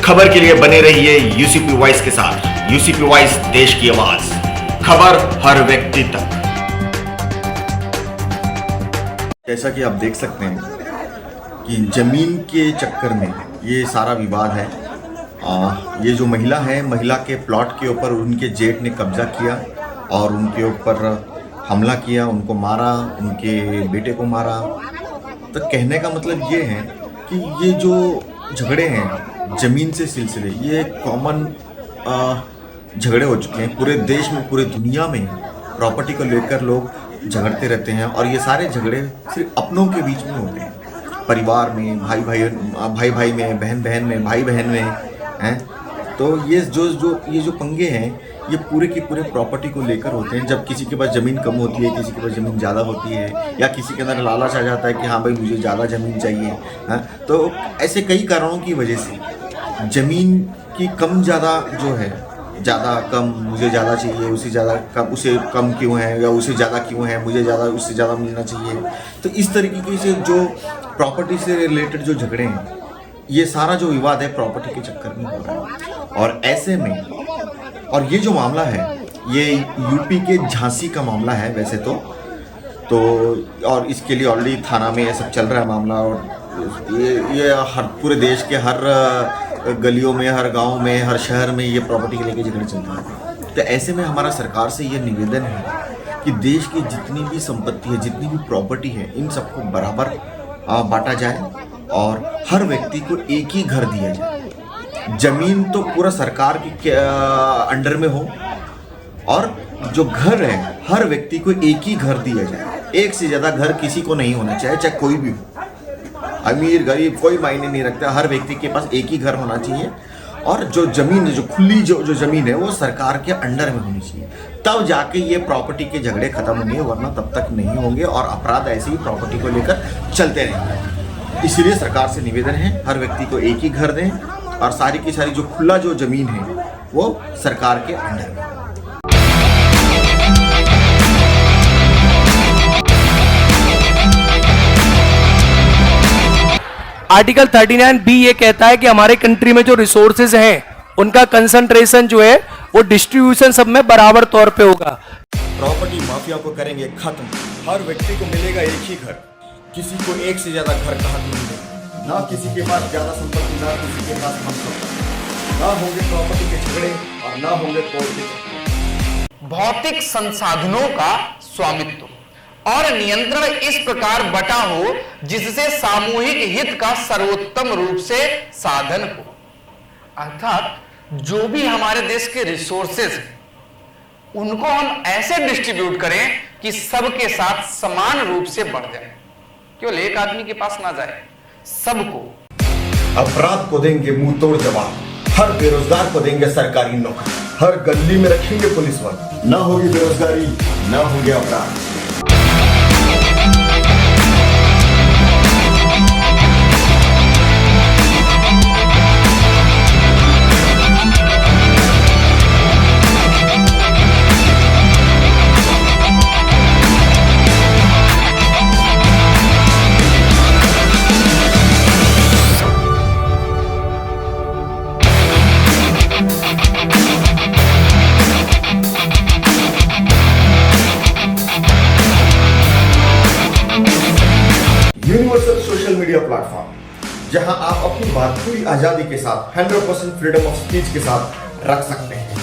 खबर के लिए बने रहिए यूसीपी वॉइस के साथ। यूसीपी वॉइस, देश की आवाज, खबर हर व्यक्ति तक। जैसा कि आप देख सकते हैं कि जमीन के चक्कर में ये सारा विवाद है। ये जो महिला है, महिला के प्लॉट के ऊपर उनके जेठ ने कब्जा किया और उनके ऊपर हमला किया, उनको मारा, उनके बेटे को मारा। तो कहने का मतलब ये है कि ये जो झगड़े हैं ज़मीन से सिलसिले, ये कॉमन झगड़े हो चुके हैं पूरे देश में, पूरे दुनिया में। प्रॉपर्टी को लेकर लोग झगड़ते रहते हैं और ये सारे झगड़े सिर्फ अपनों के बीच में होते हैं, परिवार में, भाई भाई में, बहन बहन में, भाई बहन में हैं। तो ये जो पंगे हैं ये पूरे की पूरे प्रॉपर्टी को लेकर होते हैं। जब किसी के पास ज़मीन कम होती है, किसी के पास ज़मीन ज़्यादा होती है, या किसी के अंदर लालच आ जाता है कि हाँ भाई मुझे ज़्यादा ज़मीन चाहिए, हाँ, तो ऐसे कई कारणों की वजह से ज़मीन की कम ज़्यादा जो है, ज़्यादा कम, मुझे ज़्यादा चाहिए, उसे ज़्यादा कम, उसे कम क्यों है, या उसे ज़्यादा क्यों है, मुझे ज़्यादा, उससे ज़्यादा मिलना चाहिए। तो इस तरीके से जो प्रॉपर्टी से रिलेटेड जो झगड़े हैं, ये सारा जो विवाद है प्रॉपर्टी के चक्कर में हो रहा है। और ऐसे में, और ये जो मामला है ये यूपी के झांसी का मामला है वैसे तो और इसके लिए ऑलरेडी थाना में ये सब चल रहा है मामला। और ये हर पूरे देश के हर गलियों में, हर गांव में, हर शहर में ये प्रॉपर्टी के लेके झगड़े चल रहे हैं। तो ऐसे में हमारा सरकार से ये निवेदन है कि देश की जितनी भी संपत्ति है, जितनी भी प्रॉपर्टी है, इन सबको बराबर बांटा जाए और हर व्यक्ति को एक ही घर दिया जाए। जमीन तो पूरा सरकार के अंडर में हो और जो घर है हर व्यक्ति को एक ही घर दिया जाए। एक से ज़्यादा घर किसी को नहीं होना चाहिए, चाहे कोई भी हो, अमीर गरीब कोई मायने नहीं रखता, हर व्यक्ति के पास एक ही घर होना चाहिए। और जो ज़मीन है, जो खुली जो ज़मीन है, वो सरकार के अंडर में होनी चाहिए। तब जाके ये प्रॉपर्टी के झगड़े खत्म होंगे, वरना तब तक नहीं होंगे और अपराध ऐसे ही प्रॉपर्टी को लेकर चलते रहेंगे। इसलिए सरकार से निवेदन है हर व्यक्ति को एक ही घर दें और सारी की सारी जो खुला जो ज़मीन है वो सरकार के अंडर में। आर्टिकल 39B ये कहता है कि हमारे कंट्री में जो रिसोर्सेज हैं उनका कंसंट्रेशन जो है वो डिस्ट्रीब्यूशन सब में बराबर तौर पे होगा। प्रॉपर्टी माफिया को करेंगे खत्म, हर व्यक्ति को मिलेगा एक ही घर, किसी को एक से ज्यादा घर कहाँ मिलेगा, ना किसी के पास ज्यादा संपत्ति, ना किसी के पास कम संपत्ति, ना होंगे प्रॉपर्टी के झगड़े और ना होंगे कोर्ट के झगड़े। भौतिक संसाधनों का स्वामित्व और नियंत्रण इस प्रकार बटा हो जिससे सामूहिक हित का सर्वोत्तम रूप से साधन हो। अर्थात जो भी हमारे देश के रिसोर्सेज हैं उनको हम ऐसे डिस्ट्रीब्यूट करें कि सबके साथ समान रूप से बढ़ जाए, केवल एक आदमी के पास ना जाए, सबको। अपराध को देंगे मुंह तोड़ जवाब, हर बेरोजगार को देंगे सरकारी नौकरी, हर गली में रखेंगे पुलिस वाले, ना होगी बेरोजगारी, ना होंगे अपराध। यूनिवर्सल सोशल मीडिया प्लेटफॉर्म जहां आप अपनी बात पूरी आजादी के साथ 100% फ्रीडम ऑफ स्पीच के साथ रख सकते हैं।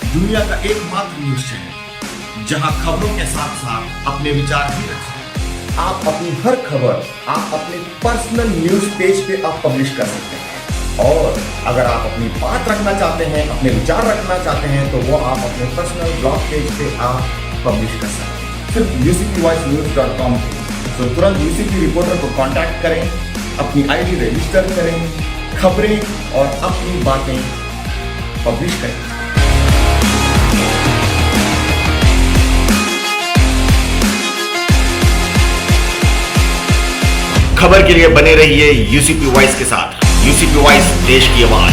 दुनिया का एकमात्र न्यूज चैनल जहां खबरों के साथ साथ अपने विचार भी रख सकते हैं। आप अपनी हर खबर आप अपने पर्सनल न्यूज पेज पे आप पब्लिश कर सकते हैं। और अगर आप अपनी बात रखना चाहते हैं, अपने विचार रखना चाहते हैं, तो वो आप अपने पर्सनल ब्लॉग पेज पे आप पब्लिश कर सकते हैं, सिर्फ UCPvoicenews.com पे। तो तुरंत यूसीपी रिपोर्टर को कांटेक्ट करें, अपनी आईडी रजिस्टर करें, खबरें और अपनी बातें पब्लिश करें। खबर के लिए बने रहिए यूसीपी वॉइस के साथ। यूसीपी वॉइस, देश की आवाज।